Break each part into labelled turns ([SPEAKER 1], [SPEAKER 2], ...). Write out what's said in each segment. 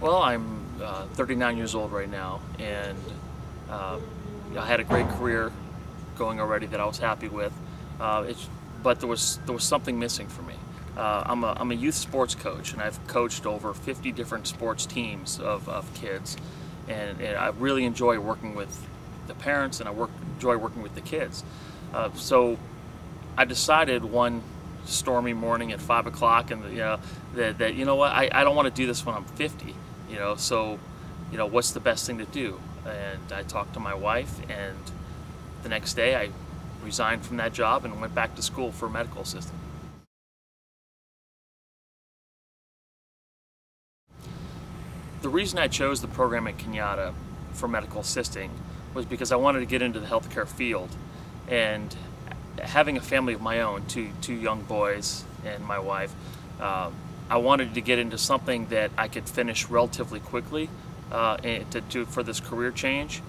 [SPEAKER 1] Well, I'm 39 years old right now, and uh, I had a great career going already that I was happy with. But there was something missing for me. I'm a youth sports coach, and I've coached over 50 different sports teams of kids, and I really enjoy working with the parents, and enjoy working with the kids. So I decided one stormy morning at 5 o'clock, and that you know what, I don't want to do this when I'm 50. So what's the best thing to do? And I talked to my wife, and the next day I resigned from that job and went back to school for a medical assistant. The reason I chose the program at Kenyatta for medical assisting was because I wanted to get into the healthcare field, and having a family of my own, two young boys and my wife, I wanted to get into something that I could finish relatively quickly for this career change.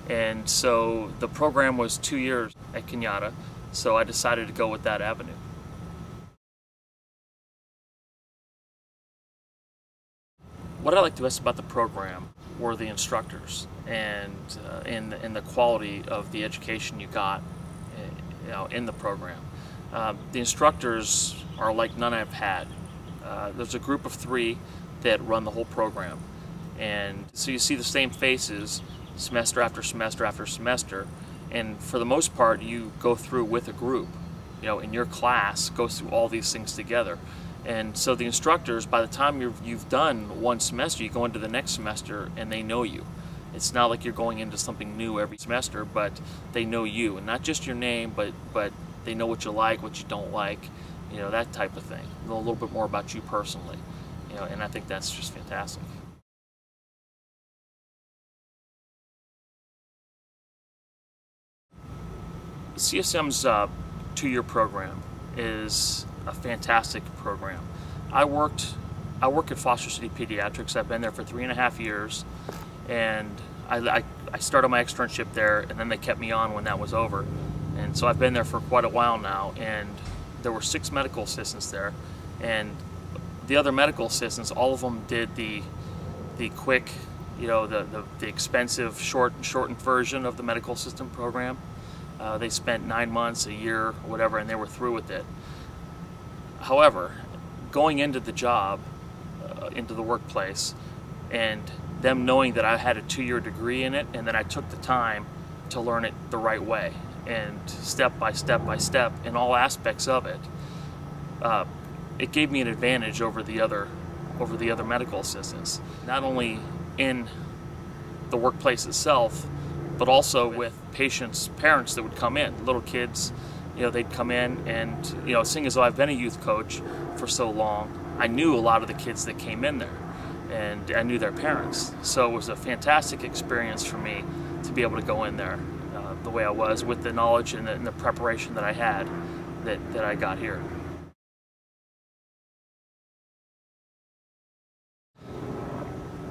[SPEAKER 1] And so the program was 2 years at Kenyatta, so I decided to go with that avenue. What I liked best about the program were the instructors and the quality of the education you got in the program. The instructors are like none I've had. There's a group of 3 that run the whole program, and so you see the same faces semester after semester after semester, and for the most part you go through with a group. In your class goes through all these things together, and so the instructors, by the time you've done one semester, you go into the next semester and they know you. It's not like you're going into something new every semester, but they know you, and not just your name, but they know what you like, what you don't like, that type of thing. Know a little bit more about you personally, and I think that's just fantastic. CSM's 2-year program is a fantastic program. I work at Foster City Pediatrics. I've been there for 3.5 years, and I started my externship there, and then they kept me on when that was over. And so I've been there for quite a while now, and there were 6 medical assistants there, and the other medical assistants, all of them did the quick, the expensive shortened version of the medical assistant program. They spent 9 months, a year, whatever, and they were through with it. However, going into the job, into the workplace, and them knowing that I had a 2-year degree in it, and that I took the time to learn it the right way, and step by step by step in all aspects of it, it gave me an advantage over the other medical assistants, not only in the workplace itself, but also with parents that would come in, little kids. They'd come in, and seeing as though I've been a youth coach for so long, I knew a lot of the kids that came in there, and I knew their parents. So it was a fantastic experience for me to be able to go in there the way I was, with the knowledge and the preparation that I had that I got here.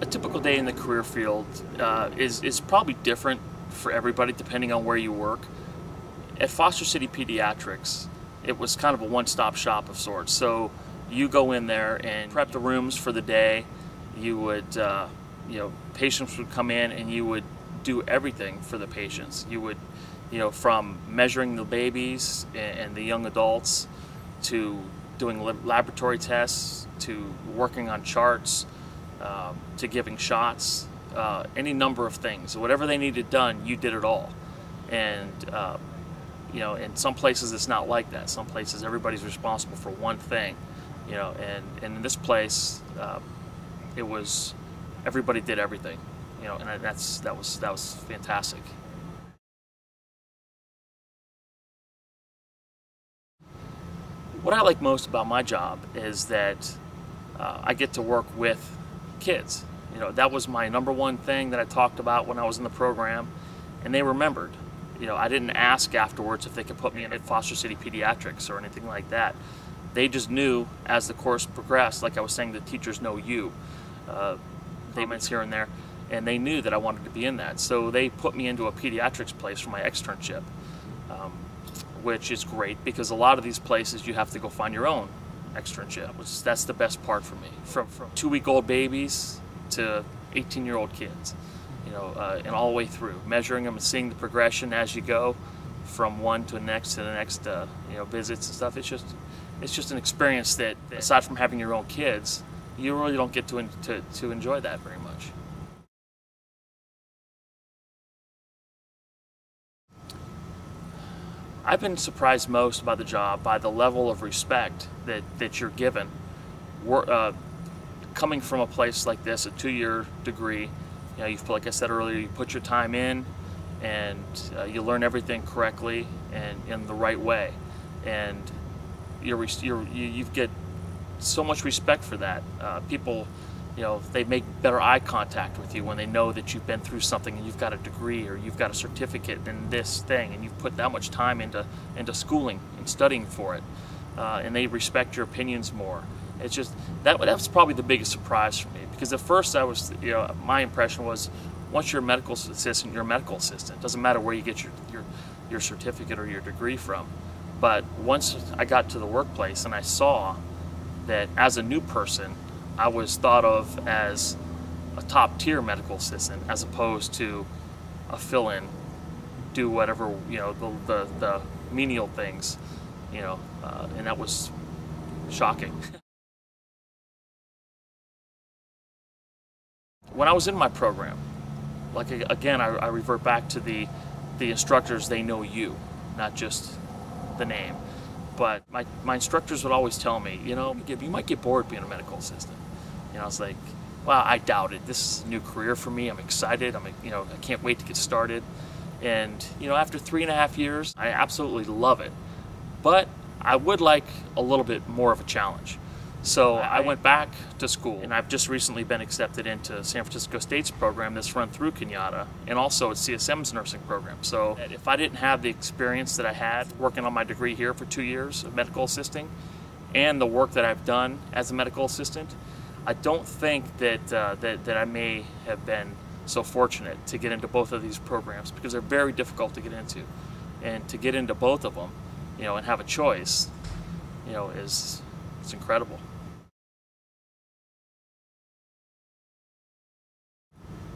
[SPEAKER 1] A typical day in the career field is probably different for everybody depending on where you work. At Foster City Pediatrics, it was kind of a one-stop shop of sorts. So you go in there and prep the rooms for the day. You would, patients would come in, and you would do everything for the patients. You would, from measuring the babies and the young adults, to doing laboratory tests, to working on charts, to giving shots, any number of things. Whatever they needed done, you did it all. And in some places it's not like that. Some places everybody's responsible for one thing, and in this place it was everybody did everything, and that was fantastic. What I like most about my job is that I get to work with kids. That was my #1 thing that I talked about when I was in the program, and they remembered. I didn't ask afterwards if they could put me in at Foster City Pediatrics or anything like that. They just knew as the course progressed, like I was saying, the teachers know you. They met here and there, and they knew that I wanted to be in that. So they put me into a pediatrics place for my externship, which is great because a lot of these places you have to go find your own externship, which that's the best part for me. From 2-week-old babies to 18-year-old kids, and all the way through, measuring them and seeing the progression as you go from one to the next visits and stuff. It's just an experience that, aside from having your own kids, you really don't get to enjoy that very much. I've been surprised most by the job, by the level of respect that you're given. Coming from a place like this, a 2-year degree, like I said earlier, you put your time in, and you learn everything correctly and in the right way, and you get so much respect for that. People, they make better eye contact with you when they know that you've been through something and you've got a degree or you've got a certificate in this thing and you've put that much time into schooling and studying for it, and they respect your opinions more. It's just that's probably the biggest surprise for me, because at first my impression was, once you're a medical assistant, you're a medical assistant. It doesn't matter where you get your certificate or your degree from. But once I got to the workplace and I saw that as a new person, I was thought of as a top-tier medical assistant as opposed to a fill-in, do whatever, the menial things, and that was shocking. When I was in my program, again, I revert back to the instructors. They know you, not just the name. But my instructors would always tell me, you might get bored being a medical assistant. I was like, well, I doubt it. This is a new career for me. I'm excited. I can't wait to get started. And after 3.5 years, I absolutely love it. But I would like a little bit more of a challenge. So I went back to school, and I've just recently been accepted into San Francisco State's program that's run through Kenyatta, and also at CSM's nursing program. So if I didn't have the experience that I had working on my degree here for 2 years of medical assisting, and the work that I've done as a medical assistant, I don't think that I may have been so fortunate to get into both of these programs, because they're very difficult to get into. And to get into both of them, and have a choice, it's incredible.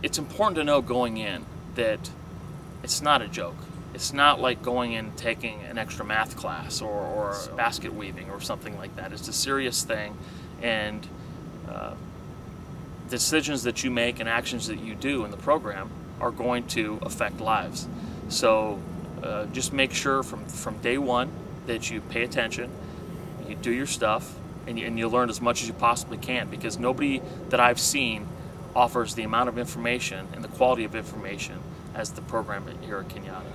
[SPEAKER 1] It's important to know going in that it's not a joke. It's not like going in and taking an extra math class or basket weaving or something like that. It's a serious thing, and decisions that you make and actions that you do in the program are going to affect lives. So just make sure from day one that you pay attention, you do your stuff, and you learn as much as you possibly can, because nobody that I've seen offers the amount of information and the quality of information as the program here at Kenyatta.